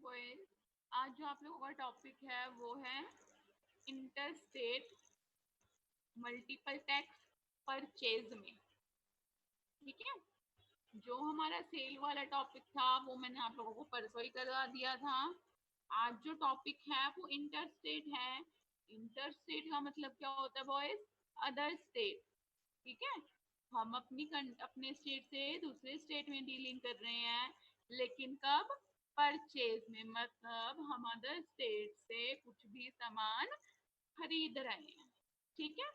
Boys, आज जो आप लोगों का टॉपिक है वो है inter state multiple tax purchase में। ठीक है, जो हमारा सेल वाला टॉपिक था वो मैंने आप लोगों को परसों ही करवा दिया था। आज जो टॉपिक है वो इंटर स्टेट है। इंटर स्टेट का मतलब क्या होता है बॉयज? Other state. ठीक है, हम अपने स्टेट से दूसरे स्टेट में डीलिंग कर रहे हैं, लेकिन कब? परचेज में, मतलब हम अदर स्टेट से कुछ भी सामान खरीद रहे हैं। ठीक है,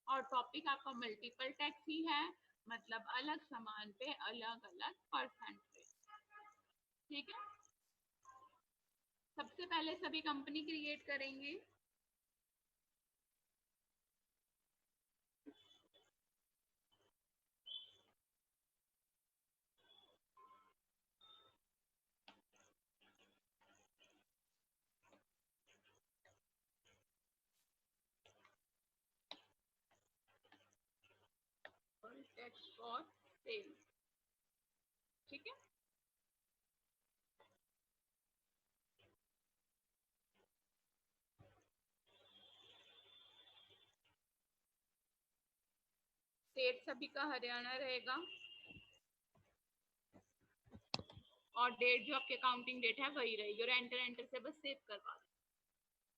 और टॉपिक आपका मल्टीपल टैक्स ही है, मतलब अलग सामान पे अलग अलग परसेंटेज। ठीक है, सबसे पहले सभी कंपनी क्रिएट करेंगे। Tax for sale. ठीक है, स्टेट सभी का हरियाणा रहेगा और डेट जो आपके काउंटिंग डेट है वही रहेगी, और एंटर एंटर से बस सेव करवा दें।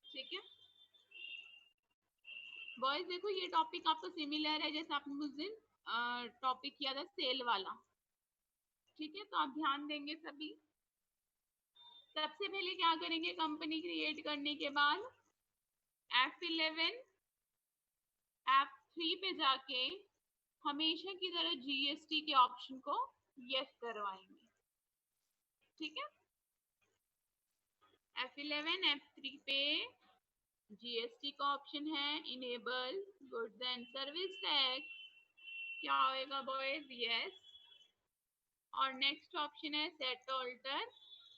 ठीक है बॉयज, देखो ये टॉपिक आपका सिमिलर है जैसे आपने उस दिन टॉपिक किया था सेल वाला। ठीक है, तो आप ध्यान देंगे सभी। सबसे पहले क्या करेंगे, कंपनी क्रिएट करने के बाद F11 F3 पे जाके हमेशा की तरह जीएसटी के ऑप्शन को यस करवाएंगे। ठीक है, F11 F3 पे जीएसटी का ऑप्शन है enable goods and service tax. क्या होएगा बॉयज? यस। और नेक्स्ट ऑप्शन है set alter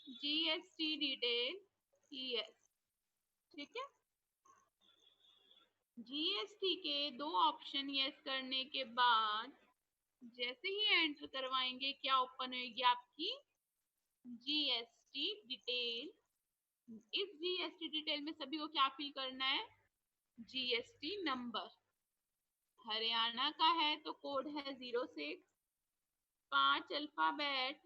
GST detail, yes. ठीक है, जीएसटी के दो ऑप्शन यस करने के बाद जैसे ही एंटर करवाएंगे क्या ओपन होगी आपकी जीएसटी डिटेल। इस जीएसटी डिटेल में सभी को क्या फिल करना है? GST number. हरियाणा का है तो कोड है 06, 5 alphabet,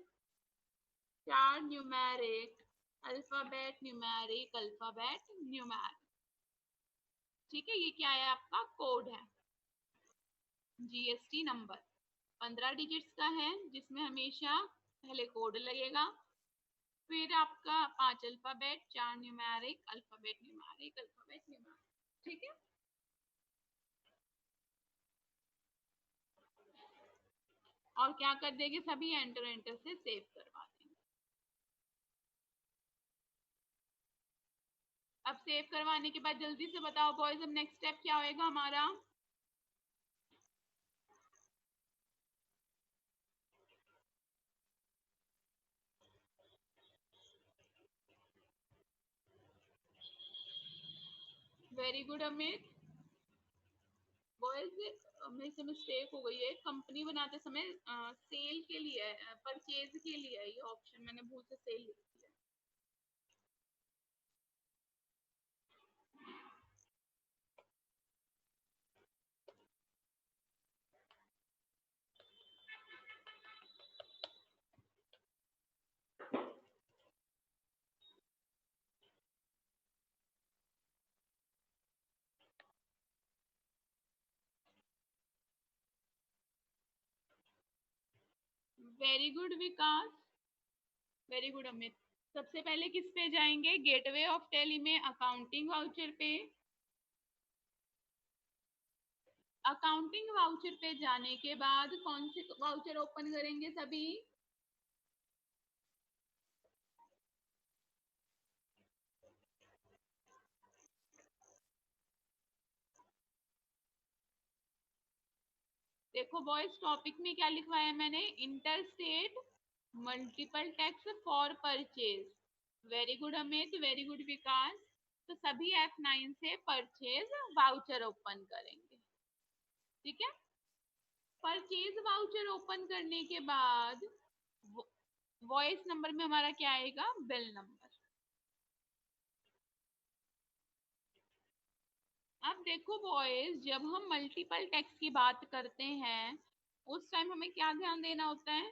4 numeric, alphabet numeric alphabet numeric. ठीक है, ये क्या है? आपका कोड है जीएसटी नंबर। 15 डिजिट्स का है जिसमें हमेशा पहले कोड लगेगा, फिर आपका 5 alphabet, 4 numeric, alphabet numeric alphabet numeric. ठीक है, और क्या कर देंगे सभी? एंटर एंटर से सेव करवा देंगे। अब सेव करवाने के बाद जल्दी से बताओ बॉयज, अब नेक्स्ट स्टेप क्या होएगा हमारा? Very good Amit. बॉयज मेरे से मिस्टेक हो गई है, कंपनी बनाते समय सेल के लिए, परचेज के लिए ये ऑप्शन मैंने भूल से सेल लिख दिया। Very good Vikas, very good Amit. सबसे पहले किस पे जाएंगे? गेटवे ऑफ टेली में अकाउंटिंग वाउचर पे। अकाउंटिंग वाउचर पे जाने के बाद कौन से वाउचर ओपन करेंगे सभी? देखो बॉयज, टॉपिक में क्या लिखवाया मैंने? Inter state multiple tax for purchase. Very good Amit, very good Vikas. तो सभी F9 से परचेज वाउचर ओपन करेंगे। ठीक है, परचेज वाउचर ओपन करने के बाद वॉइस नंबर में हमारा क्या आएगा? Bill number. अब देखो बॉयज, जब हम मल्टीपल टैक्स की बात करते हैं उस टाइम हमें क्या ध्यान देना होता है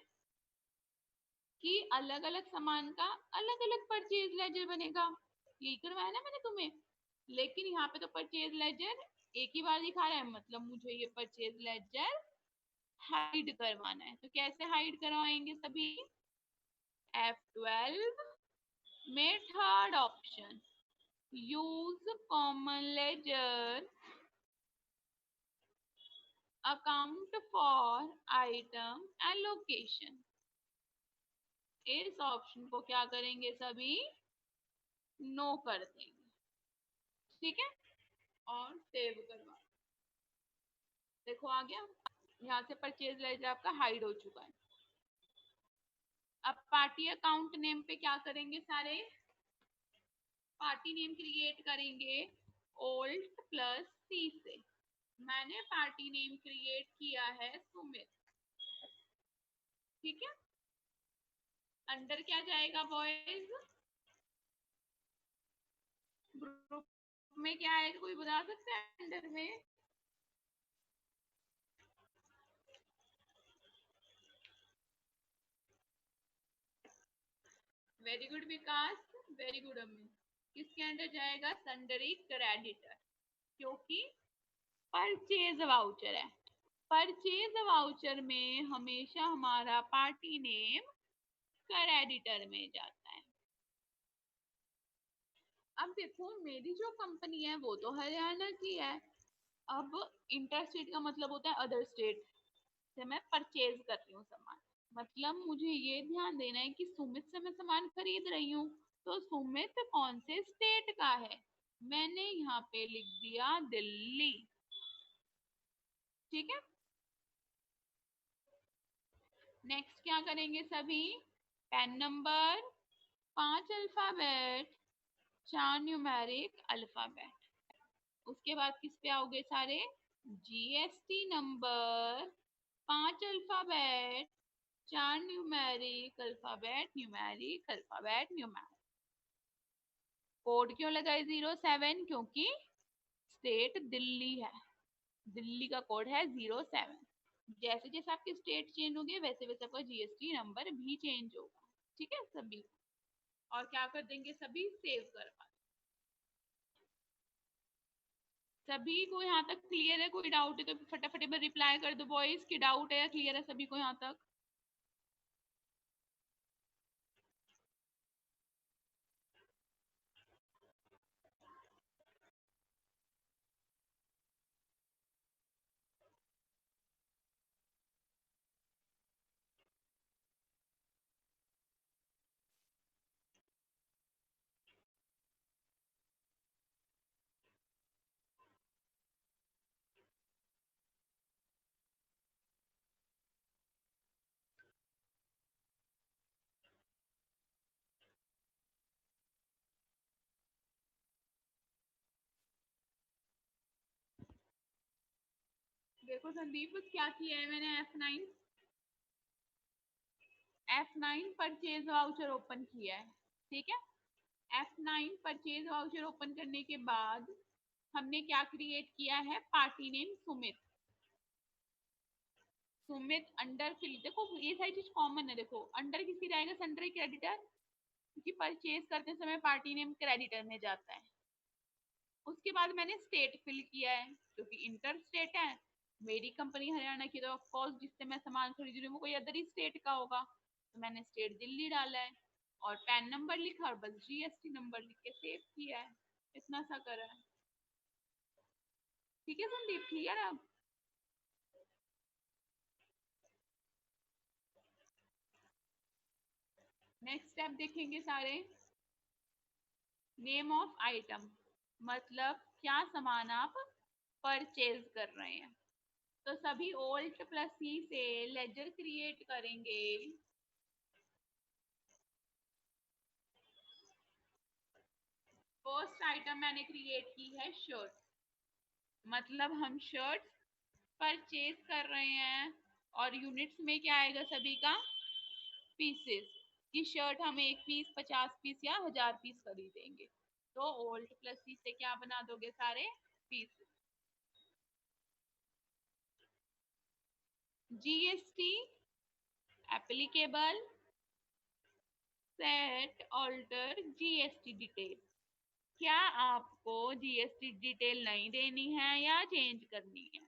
कि अलग अलग सामान का अलग अलग परचेज लेजर बनेगा। यही करवाया ना मैंने तुम्हें। लेकिन यहाँ पे तो परचेज लेजर एक ही बार दिखा रहा है, मतलब मुझे ये परचेज लेजर हाइड करवाना है। तो कैसे हाइड करवाएंगे सभी? F12 में third option, use common ledger account for item allocation. इस ऑप्शन को क्या करेंगे सभी? नो कर देंगे। ठीक है, और सेव करवा। देखो आ गया, यहाँ से परचेज लेजर आपका हाइड हो चुका है। अब पार्टी अकाउंट नेम पे क्या करेंगे सारे? पार्टी नेम क्रिएट करेंगे ओल्ट प्लस सी से। मैंने पार्टी नेम क्रिएट किया है सुमित। ठीक है, अंडर क्या जाएगा बॉयज? ग्रुप में क्या आएगा, कोई बता सकता है अंडर में? Very good Vikas, very good Amit. किसके अंडर जाएगा? सन्डरी क्रेडिटर, क्योंकि परचेज वाउचर है। परचेज वाउचर में हमेशा हमारा पार्टी नेम क्रेडिटर में जाता है। अब देखो, मेरी जो कंपनी है वो तो हरियाणा की है। अब इंटर स्टेट का मतलब होता है अदर स्टेट से मैं परचेज कर रही हूँ सामान। मतलब मुझे ये ध्यान देना है कि सुमित से मैं सामान खरीद रही हूँ, तो सुमित कौन से स्टेट का है? मैंने यहाँ पे लिख दिया दिल्ली। ठीक है, नेक्स्ट क्या करेंगे सभी? PAN number, 5 alphabet, 4 numeric alphabet. उसके बाद किस पे आओगे सारे? GST number, 5 alphabet, 4 numeric alphabet, numeric alphabet, numeric. Code क्यों लगाए 07? क्योंकि स्टेट दिल्ली है, दिल्ली का कोड है 07। जैसे जैसे आपके स्टेट चेंज होंगे वैसे वैसे आपका जीएसटी नंबर भी चेंज होगा। ठीक है सभी, और क्या कर देंगे सभी? सेव करवा। सभी को यहाँ तक क्लियर है? कोई डाउट है तो फटाफट में रिप्लाई कर दो बॉयज की डाउट है या क्लियर है सभी को यहाँ तक? देखो संदीप, क्या किया है मैंने? F9 परचेज वाउचर ओपन किया है। ठीक है, F9 परचेज वाउचर ओपन करने के बाद हमने क्या क्रिएट किया है? Party name Sumit. Sumit under fill, देखो ये सारी चीज कॉमन है। देखो अंडर किसकी जाएगा? सन्ड्री क्रेडिटर, क्योंकि परचेज करते समय पार्टी नेम क्रेडिटर में जाता है। उसके बाद मैंने स्टेट फिल किया है, क्योंकि इंटर स्टेट है। मेरी कंपनी हरियाणा की, तो ऑफ कोर्स जिससे मैं सामान खरीद रही हूँ वो कोई अदर ही स्टेट का होगा, तो मैंने स्टेट दिल्ली डाला है और पैन नंबर लिखा और बस जीएसटी नंबर लिख के सेव किया है। इतना सा करा है। ठीक है संदीप, क्लियर अब? नेक्स्ट स्टेप देखेंगे सारे। नेम ऑफ आइटम, मतलब क्या सामान आप परचेज कर रहे हैं। तो सभी ओल्ट प्लस सी से लेजर क्रिएट करेंगे। फर्स्ट आइटम मैंने क्रिएट की है शर्ट, मतलब हम शर्ट परचेज कर रहे हैं। और यूनिट्स में क्या आएगा सभी का? पीसेस। की शर्ट हम 1 पीस, 50 पीस या 1000 पीस खरीदेंगे। तो ओल्ड प्लस सी से क्या बना दोगे सारे? Pieces. GST applicable, set alter GST detail. क्या आपको जीएसटी डिटेल नहीं देनी है या चेंज करनी है?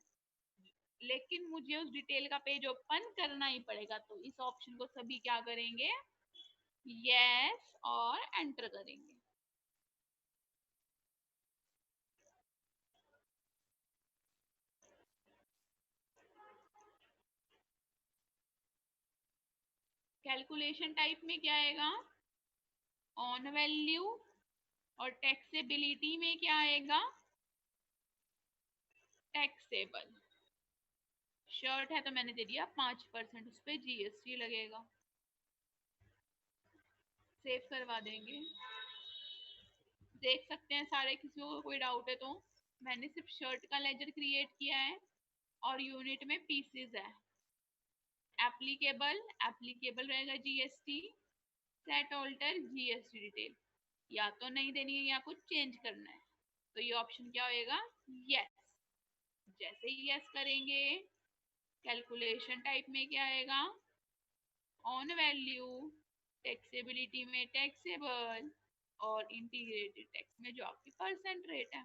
लेकिन मुझे उस डिटेल का पेज ओपन करना ही पड़ेगा, तो इस ऑप्शन को सभी क्या करेंगे? यस और एंटर करेंगे। कैलकुलेशन टाइप में क्या आएगा? On value. और टैक्सेबिलिटी में क्या आएगा? टैक्सेबल। शर्ट है तो मैंने दे दिया 5%, उस पर जीएसटी लगेगा। सेव करवा देंगे। देख सकते हैं सारे, किसी को कोई डाउट है तो। मैंने सिर्फ शर्ट का लेजर क्रिएट किया है और यूनिट में पीसेस है। एप्लीकेबल, एप्लीकेबल रहेगा GST. Set alter GST detail, या तो नहीं देनी है या कुछ चेंज करना है, तो ये ऑप्शन क्या होएगा? यस। जैसे ही यस करेंगे, कैलकुलेशन टाइप में क्या आएगा? On value. टैक्सेबिलिटी में टैक्सेबल। और इंटीग्रेटेड टैक्स में जो आपकी परसेंट रेट है।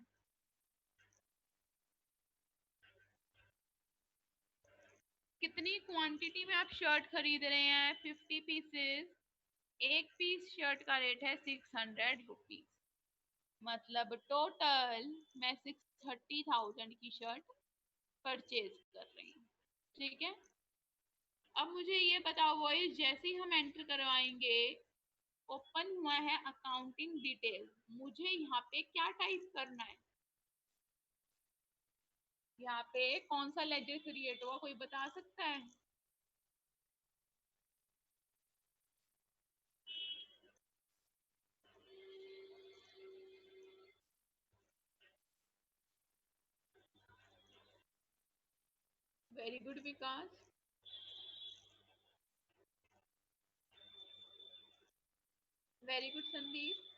कितनी क्वांटिटी में आप शर्ट खरीद रहे हैं? 50 पीसेस। एक पीस शर्ट का रेट है 600 रुपीज। मतलब टोटल मैं 630,000 की शर्ट परचेज कर रही हूँ। ठीक है। अब मुझे ये बताओ वॉइस, जैसे ही हम एंटर करवाएंगे, ओपन हुआ है अकाउंटिंग डिटेल, मुझे यहाँ पे क्या टाइप करना है? यहाँ पे कौन सा लेजर क्रिएट हुआ, कोई बता सकता है? Very good Vikas. Very good Sandeep.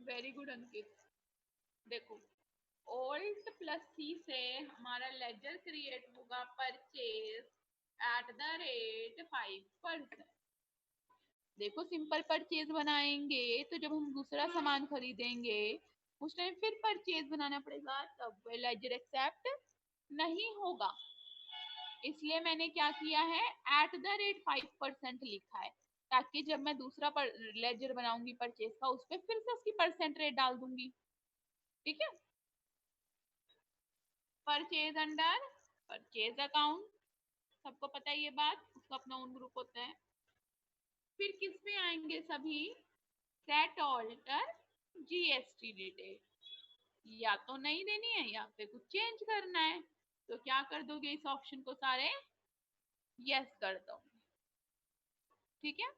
Very good Ankit. देखो, ओल्ट प्लस सी से हमारा लेजर क्रिएट होगा परचेज एट द रेट 5%। देखो, सिंपल परचेज बनाएंगे तो जब हम दूसरा सामान खरीदेंगे उस टाइम फिर परचेज बनाना पड़ेगा, तब लेजर एक्सेप्ट नहीं होगा। इसलिए मैंने क्या किया है, एट द रेट 5% लिखा है, ताकि जब मैं दूसरा लेजर बनाऊंगी परचेज का, उस पर फिर से उसकी परसेंट रेट डाल दूंगी। ठीक है। परचेज अंडर परचेज अकाउंट, सबको पता है ये बात, उसका अपना ओन ग्रुप होता है। फिर किस में आएंगे सभी? सेट ऑल्टर जीएसटी डिटेल, या तो नहीं देनी है या फिर कुछ चेंज करना है, तो क्या कर दोगे? इस ऑप्शन को सारे यस कर दो। ठीक है।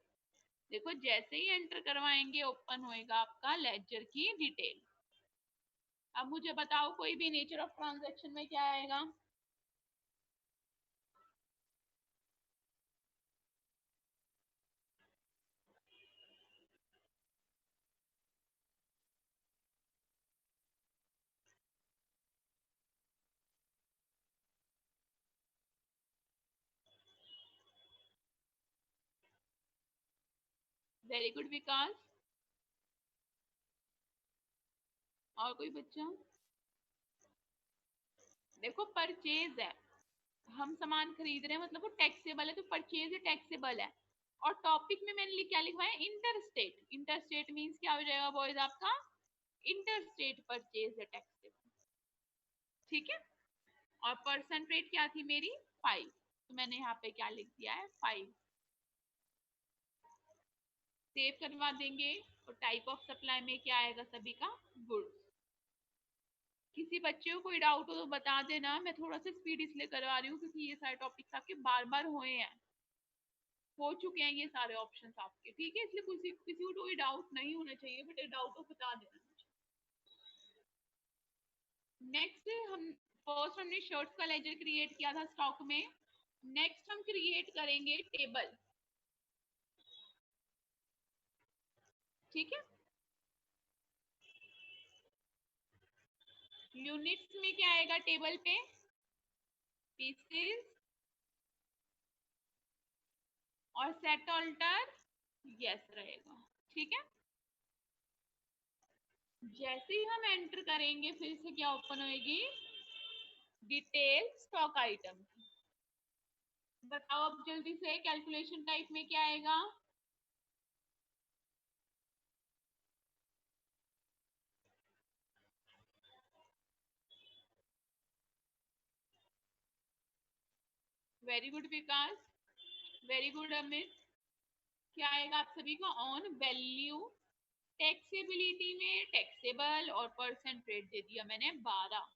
देखो, जैसे ही एंटर करवाएंगे ओपन होएगा आपका लेजर की डिटेल। अब मुझे बताओ, कोई भी नेचर ऑफ ट्रांजैक्शन में क्या आएगा? वेरी गुड विकास। और कोई बच्चा? देखो, परचेज है, हम सामान खरीद रहे हैं, मतलब वो टैक्सेबल है, तो परचेज टैक्सेबल है। और टॉपिक में मैंने क्या लिखवाया है? इंटरस्टेट। इंटरस्टेट मींस क्या हो जाएगा बॉयज आपका? इंटरस्टेट परचेज है टैक्सेबल। ठीक है। और परसेंट रेट क्या थी मेरी? 5, तो मैंने यहाँ पे क्या लिख दिया है? 5। सेव करवा देंगे। और टाइप ऑफ सप्लाई में क्या आएगा सभी का? गुड्स। किसी बच्चे को कोई डाउट हो तो बता देना, मैं थोड़ा सा स्पीड इसलिए करवा रही हूँ क्योंकि ये सारे टॉपिक्स आपके बार बार हुए हैं, हो चुके हैं ये सारे ऑप्शंस आपके। ठीक है, इसलिए किसी किसी को कोई डाउट नहीं होना चाहिए, बट डाउट हो बता देना मुझे। नेक्स्ट हम, फर्स्ट हमने शर्ट्स का लेजर क्रिएट किया था स्टॉक में। नेक्स्ट हम क्रिएट करेंगे टेबल। ठीक है। यूनिट्स में क्या आएगा टेबल पे? पीसेस और सेट ऑल्टर यस रहेगा। ठीक है। जैसे ही हम एंटर करेंगे फिर से क्या ओपन होएगी? Detail stock item. बताओ अब जल्दी से कैलकुलेशन टाइप में क्या आएगा? Very good Vikas, very good Amit. क्या आएगा आप सभी को? ऑन वैल्यू टैक्सेबिलिटी में टैक्सेबल और परसेंट रेट दे दिया मैंने 12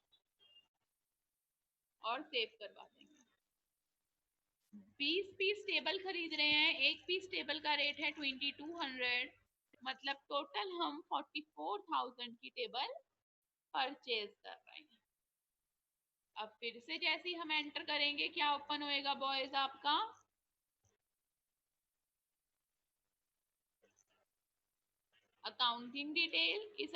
और सेव करवा देंगे। 20 पीस टेबल खरीद रहे हैं, एक पीस टेबल का रेट है 2200, मतलब टोटल हम 44,000 की टेबल परचेज कर रहे हैं। अब फिर से जैसे ही हम एंटर करेंगे क्या ओपन होएगा बॉयज आपका? Accounting detail. इस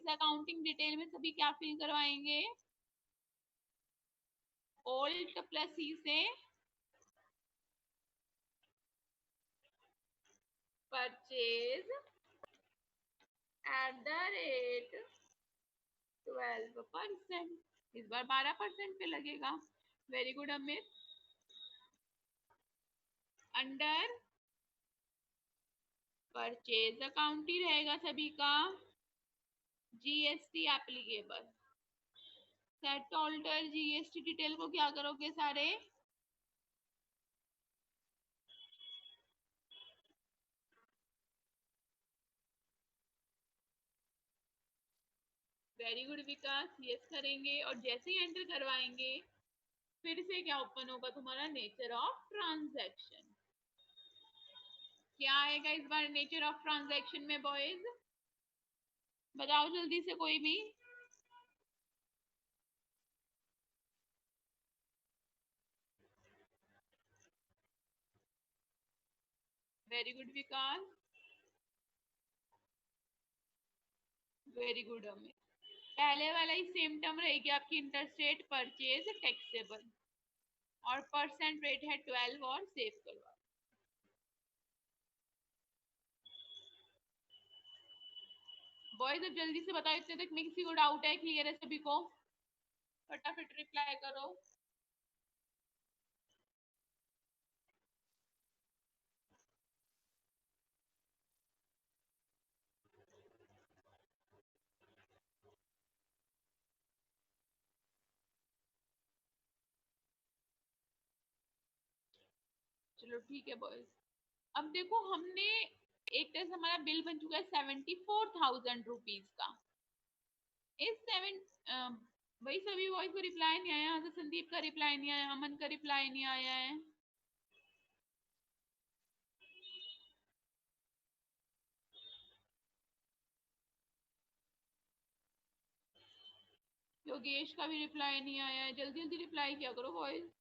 अकाउंटिंग डिटेल में सभी क्या फिल करवाएंगे? ओल्ट प्लस सी से परचेज एट द रेट 12%। इस बार 12% पे लगेगा। Very good Amit. Under purchase account ही रहेगा सभी का, GST applicable. Set alter GST detail को क्या करोगे सारे? वेरी गुड विकास, यस करेंगे और जैसे ही एंटर करवाएंगे फिर से क्या ओपन होगा तुम्हारा? Nature of transaction. क्या आएगा इस बार नेचर ऑफ ट्रांजैक्शन में बॉयज? बताओ जल्दी से कोई भी। Very good Vikas, very good Amit. पहले वाला ही सेम टर्म रहेगी आपकी, इंटरस्टेट परचेज टैक्सेबल और परसेंट रेट है 12 और सेव करवा। बॉयज अब जल्दी से बताओ, इतने तक में किसी को डाउट है? क्लियर है सभी को? फटाफट रिप्लाई करो। चलो ठीक है बॉयज। अब देखो हमने एक तरह से हमारा बिल बन चुका है 74,000 रुपीज का। इस सेवन वही सभी बॉयज को रिप्लाई नहीं आया। तो संदीप का रिप्लाई नहीं आया, अमन का रिप्लाई नहीं आया है। योगेश का भी रिप्लाई नहीं आया है। जल्दी जल्दी रिप्लाई किया करो बॉयज।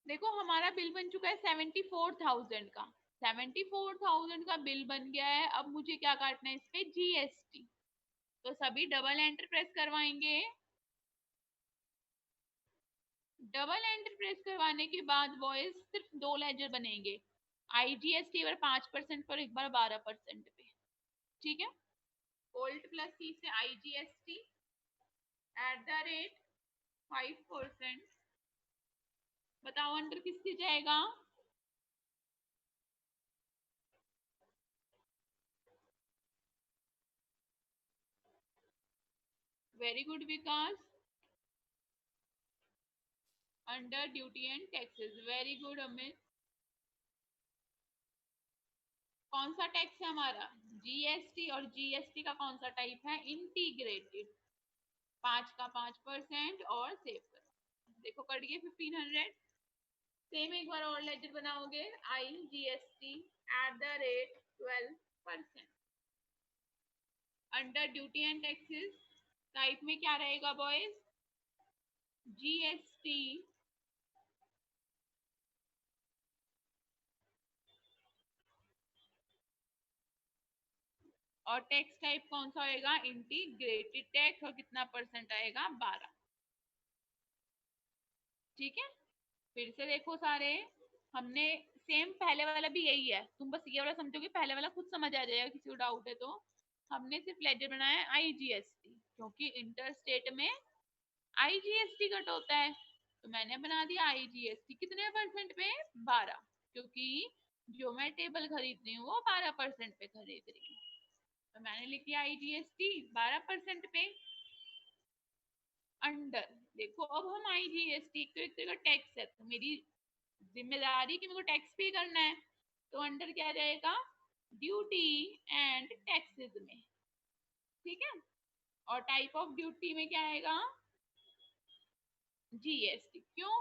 देखो हमारा बिल बन चुका है 74,000 का। 74,000 का बिल बन गया है। अब मुझे क्या काटना है इस पे? जीएसटी। तो सभी डबल एंटर प्रेस करवाएंगे। डबल एंटर प्रेस करवाने के बाद बॉयज सिर्फ दो लेजर बनेंगे, आईजीएसटी बार 5% पर एक बार 12% पे। ठीक है। ओल्ड प्लस सी से आईजीएसटी एट द रेट 5%। बताओ अंडर किसके जाएगा? Very good Vikas. Under duty and taxes. Very good Amit. कौन सा टैक्स है हमारा? जीएसटी। और जीएसटी का कौन सा टाइप है? इंटीग्रेटेड। 5% और सेव करो। देखो कट गए 1500। सेम एक बार और लेजर बनाओगे, I G S T at the rate 12%। Under duty and taxes type में क्या रहेगा बॉयज? जीएसटी और टैक्स टाइप कौन सा होएगा, इंटीग्रेटेड टैक्स, और कितना परसेंट आएगा, 12। ठीक है, फिर से देखो सारे, हमने सेम पहले वाला भी यही है, तुम बस ये वाला समझोगे, पहले वाला खुद समझ आ जाएगा किसी को डाउट है तो। हमने सिर्फ लेजर बनाया है आईजीएसटी, क्योंकि इंटर स्टेट में आईजीएसटी कट होता है, तो मैंने बना दिया आईजीएसटी कितने परसेंट पे, 12, क्योंकि जो मैं टेबल खरीद रही हूँ वो 12% पे खरीद रही हूँ, तो मैंने लिख दिया आईजीएसटी 12% पे। अंडर, देखो अब हम आईजीएसटी, तो एक तरह का टैक्स है, तो मेरी जिम्मेदारी कि मेरे को टैक्स पे करना है, तो अंडर क्या रहेगा, ड्यूटी एंड टैक्सेस में। ठीक है, और टाइप ऑफ ड्यूटी में क्या आएगा, जीएसटी। क्यों,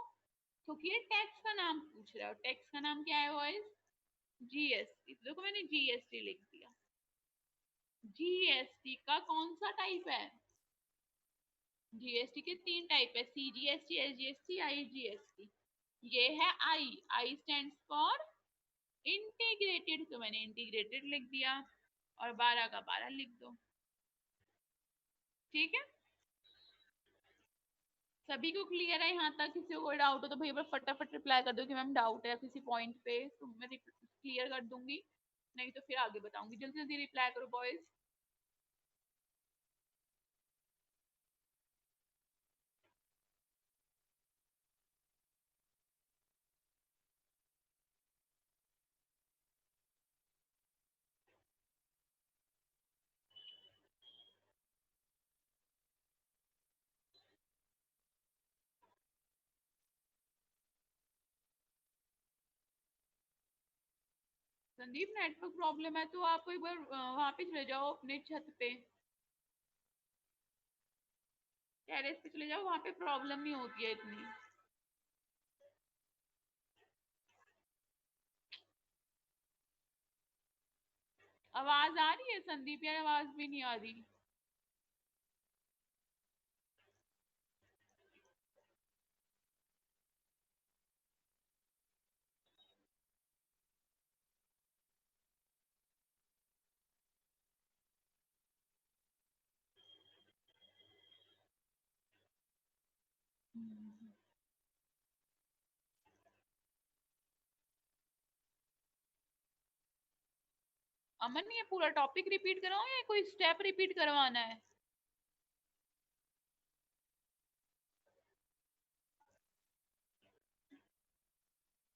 क्योंकि ये टैक्स का नाम पूछ रहा है, और टैक्स का नाम क्या है बॉयज, जीएसटी। तो देखो मैंने जीएसटी लिख दिया। जीएसटी का कौन सा टाइप है, जीएसटी के 3 टाइप है, सीजीएसटी, एसजीएसटी, आईजीएसटी। ये है आई, आई स्टैंड्स फॉर इंटीग्रेटेड, तो मैंने इंटीग्रेटेड लिख दिया, और 12 का 12 लिख दो। ठीक है, सभी को क्लियर है यहाँ तक, किसी को कोई डाउट हो तो भैया फटाफट रिप्लाई कर दो कि मैम डाउट है किसी पॉइंट पे, तो मैं क्लियर कर दूंगी, नहीं तो फिर आगे बताऊंगी। जल्दी जल्दी रिप्लाई करो बॉयज। संदीप नेटवर्क प्रॉब्लम है तो आप एक बार वहां पे चले जाओ, अपने छत पे, टेरेस पे चले जाओ, वहां पे प्रॉब्लम नहीं होती है इतनी। आवाज आ रही है संदीप, यार आवाज भी नहीं आ रही। अमन ये पूरा टॉपिक रिपीट कराओ या कोई स्टेप रिपीट करवाना है।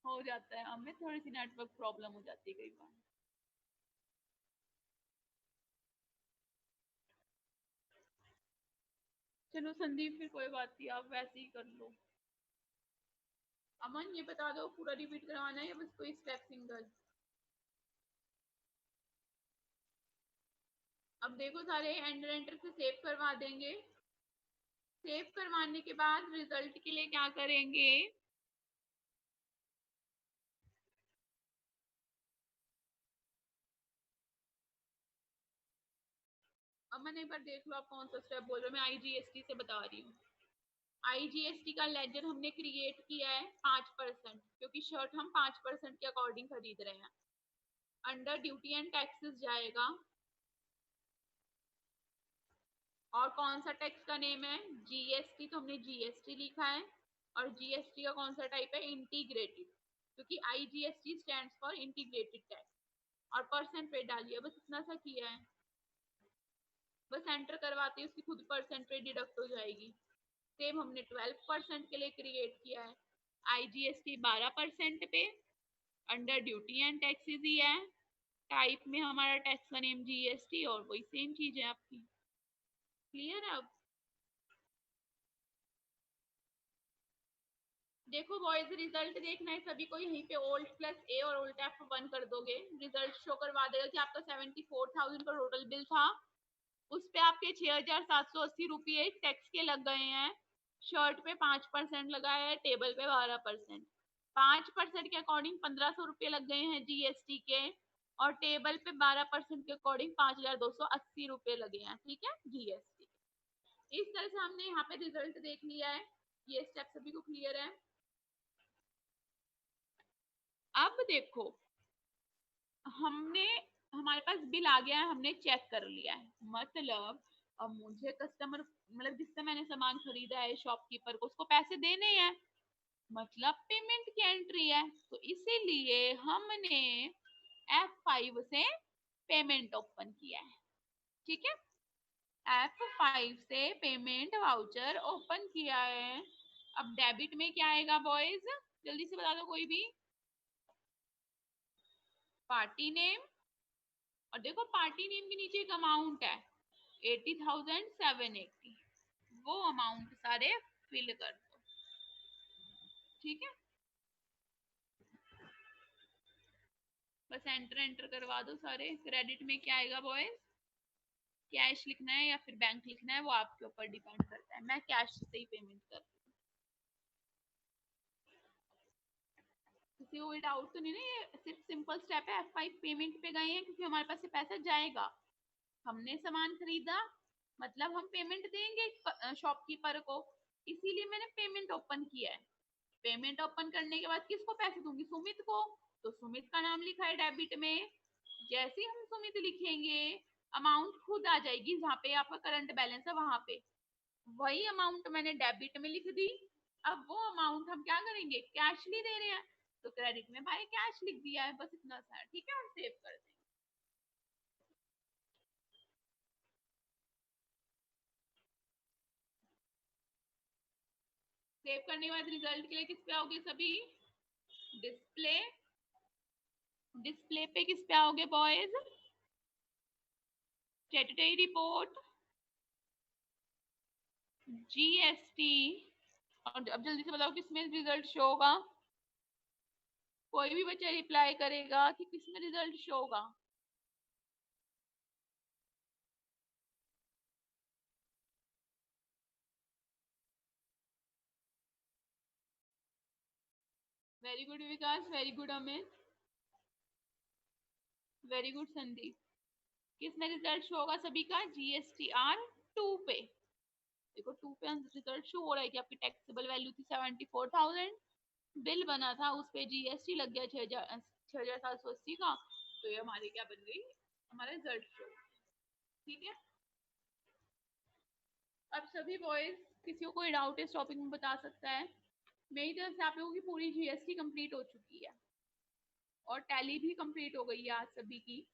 हो जाता है, हमें थोड़ी सी नेटवर्क प्रॉब्लम हो जाती है कई बार। चलो संदीप फिर कोई बात नहीं, आप वैसे ही कर लो। अमन ये बता दो पूरा रिपीट करवाना है या बस कोई स्टेप सिंगल। अब देखो सारे एंडर एंटर से सेव करवा देंगे, सेव करवाने के बाद रिजल्ट के लिए क्या करेंगे, अमन एक बार देख लो आप कौन सा स्टेप बोल रहे हो, मैं आईजीएसटी से बता रही हूँ। आईजीएसटी का लेजर हमने क्रिएट किया है 5%, क्योंकि शर्ट हम 5% के अकॉर्डिंग खरीद रहे हैं। अंडर ड्यूटी एंड टैक्सेस जाएगा, और कौन सा टैक्स का नेम है, जीएसटी, तो हमने जीएसटी लिखा है, और जीएसटी का कौन सा टाइप है, इंटीग्रेटेड, क्योंकि IGST stands for integrated tax, और परसेंट पे डालिए, बस इतना सा किया है, बस एंटर करवाते ही उसकी खुद परसेंट पे डिडक्ट हो जाएगी। सेम हमने 12% के लिए क्रिएट किया है, आईजीएसटी 12% पे, अंडर ड्यूटी एंड टैक्सेस ही है, टाइप में हमारा टैक्स का नेम जीएसटी, और वही सेम चीज है आपकी। क्लियर है अब। देखो बॉयज रिजल्ट देखना है सभी को, यहीं पे ओल्ड प्लस ए और ओल्ड F1 कर दोगे, रिजल्ट शो करवा देगा कि आपका 74,000 का टोटल बिल था, उस पे आपके 6,780 रुपये टैक्स के लग गए हैं, शर्ट पे 5% लगाया है, टेबल पे 12%, 5% के अकॉर्डिंग 1,500 रुपये लग गए हैं जीएसटी के, और टेबल पे 12% के अकॉर्डिंग 5,280 रुपये लगे हैं। ठीक है, जीएसटी। इस तरह से हमने यहाँ पे रिजल्ट देख लिया है, ये स्टेप सभी को क्लियर है। अब देखो, हमने हमारे पास बिल आ गया है, हमने चेक कर लिया है, मतलब अब मुझे कस्टमर मतलब जिससे मैंने सामान खरीदा है शॉपकीपर को उसको पैसे देने हैं, मतलब पेमेंट की एंट्री है। तो इसीलिए हमने F5 से पेमेंट ओपन किया है। ठीक है, F5 से पेमेंट वाउचर ओपन किया है। अब डेबिट में क्या आएगा बॉयज, जल्दी से बता दो कोई भी। पार्टी नेम, और देखो पार्टी नेम के नीचे एक अमाउंट है 80,780, वो अमाउंट सारे फिल कर दो। ठीक है, बस एंटर एंटर करवा दो सारे। क्रेडिट में क्या आएगा बॉयज, कैश लिखना है या फिर बैंक लिखना है वो आपके ऊपर डिपेंड करता है, मैं कैश से ही पेमेंट कर। किसी को कोई डाउट तो नहीं ना, ये सिर्फ सिंपल स्टेप है। F5 पेमेंट पे गए हैं क्योंकि हमारे पास से पैसा जाएगा, हमने सामान खरीदा, मतलब हम पेमेंट देंगे शॉपकीपर को, इसीलिए मैंने पेमेंट ओपन किया है। पेमेंट ओपन करने के बाद किसको पैसे दूंगी, सुमित को, तो सुमित का नाम लिखा है डेबिट में। जैसे ही हम सुमित लिखेंगे अमाउंट खुद आ जाएगी, जहाँ पे आपका करंट बैलेंस है वहां पे वही अमाउंट मैंने डेबिट में लिख दी। अब वो अमाउंट हम क्या करेंगे, कैश नहीं दे रहे हैं, तो क्रेडिट में भाई कैश लिख दिया है, बस इतना सा। ठीक है, और सेव कर देंगे। सेव करने के बाद रिजल्ट के लिए किस पे आओगे सभी, डिस्प्ले। डिस्प्ले पे किस पे आओगे बॉयज, स्टेटरी रिपोर्ट, जीएसटी। और अब जल्दी से बताओ किसमें रिजल्ट शो होगा, कोई भी बच्चा रिप्लाई करेगा कि किसमें रिजल्ट शो होगा। Very good Vikas, very good Amit, very good Sandeep. किसमें रिजल्ट शो होगा सभी का, GSTR 2 पे। देखो 2 पे रिजल्ट शो हो रहा है कि आपकी टैक्सेबल वैल्यू थी 74,000, बिल बना था उस पे जीएसटी लग गया 6,780 का, तो ये हमारी क्या बन गई, हमारा रिजल्ट शो। ठीक है, अब सभी बॉयज किसी को कोई डाउट इस टॉपिक में बता सकता है। मेरी तरफ से आप लोगों की पूरी जीएसटी कंप्लीट हो चुकी है और टैली भी कंप्लीट हो गई है आज सभी की।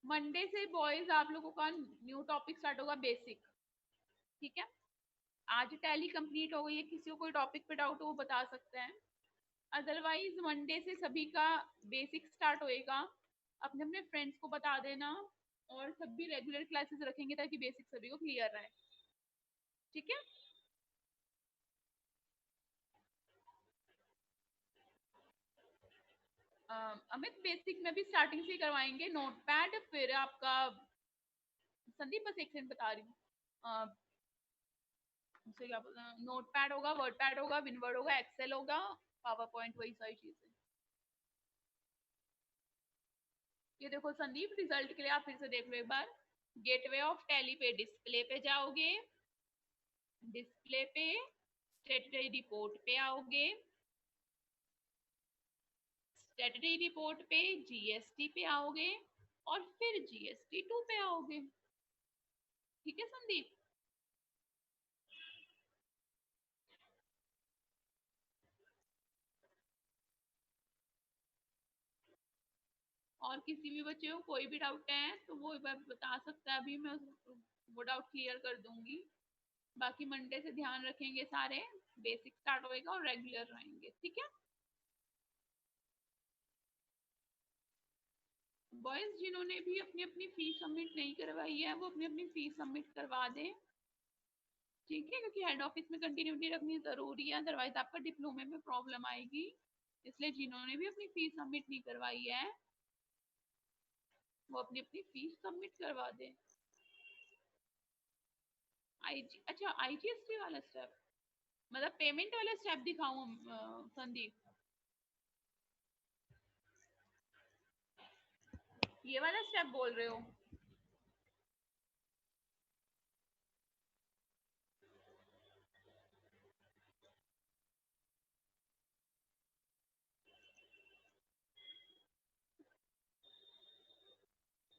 मंडे से बॉयज आप लोगों का न्यू टॉपिक स्टार्ट होगा, बेसिक। ठीक है, आज टैली कंप्लीट हो गई है, किसी को कोई टॉपिक पे डाउट हो वो बता सकते हैं, अदरवाइज मंडे से सभी का बेसिक स्टार्ट होएगा। अपने अपने फ्रेंड्स को बता देना, और सभी रेगुलर क्लासेस रखेंगे ताकि बेसिक सभी को क्लियर रहे। ठीक है, अमित बेसिक में भी स्टार्टिंग से ही करवाएंगे, नोटपैड, फिर आपका संदीप बस एक सेकंड बता रही हूँ, उसे क्या बोलते हैं, नोटपैड होगा, वर्डपैड होगा, विनवर्ड होगा, एक्सेल होगा, पावर पॉइंट, वही सारी चीजें। ये देखो संदीप रिजल्ट के लिए आप फिर से देख लो एक बार, गेटवे ऑफ टैली पे डिस्प्ले पे जाओगे, डिस्प्ले पे स्टेटरी रिपोर्ट पे आओगे, स्टेटरी रिपोर्ट पे जीएसटी पे आओगे, और फिर GST 2 पे आओगे। ठीक है संदीप, और किसी भी बच्चे को कोई भी डाउट है तो वो एक बार बता सकता है, अभी मैं वो डाउट क्लियर कर दूंगी। बाकी मंडे से ध्यान रखेंगे सारे, बेसिक स्टार्ट होएगा और रेगुलर रहेंगे। ठीक है बॉयज, जिन्होंने भी अपनी अपनी फीस सबमिट नहीं करवाई है वो अपनी अपनी फीस सबमिट करवा दें। ठीक है, क्योंकि हेड ऑफिस में कंटिन्यूटी रखनी जरूरी है, अदरवाइज आपका डिप्लोमे में प्रॉब्लम आएगी। इसलिए जिन्होंने भी अपनी फीस सबमिट नहीं करवाई है वो अपनी अपनी फीस सबमिट करवा दें। आईजी, अच्छा आईजीएसटी वाला स्टेप, मतलब पेमेंट वाला स्टेप दिखाऊं संदीप, ये वाला स्टेप बोल रहे हो।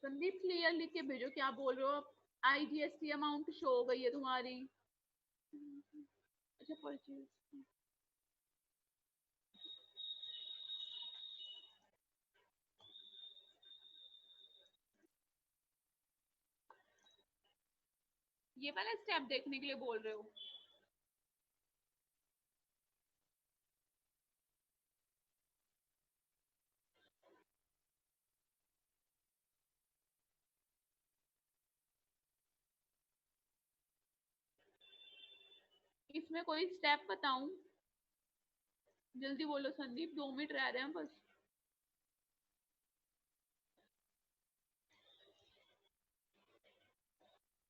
संदीप क्लियर लिख के भेजो क्या बोल रहे हो। आईजीएसटी अमाउंट शो हो गई है तुम्हारी। अच्छा परचेज, ये वाला स्टेप देखने के लिए बोल रहे हो। इसमें कोई स्टेप बताऊं? जल्दी बोलो संदीप, 2 मिनट रह रहे हैं बस।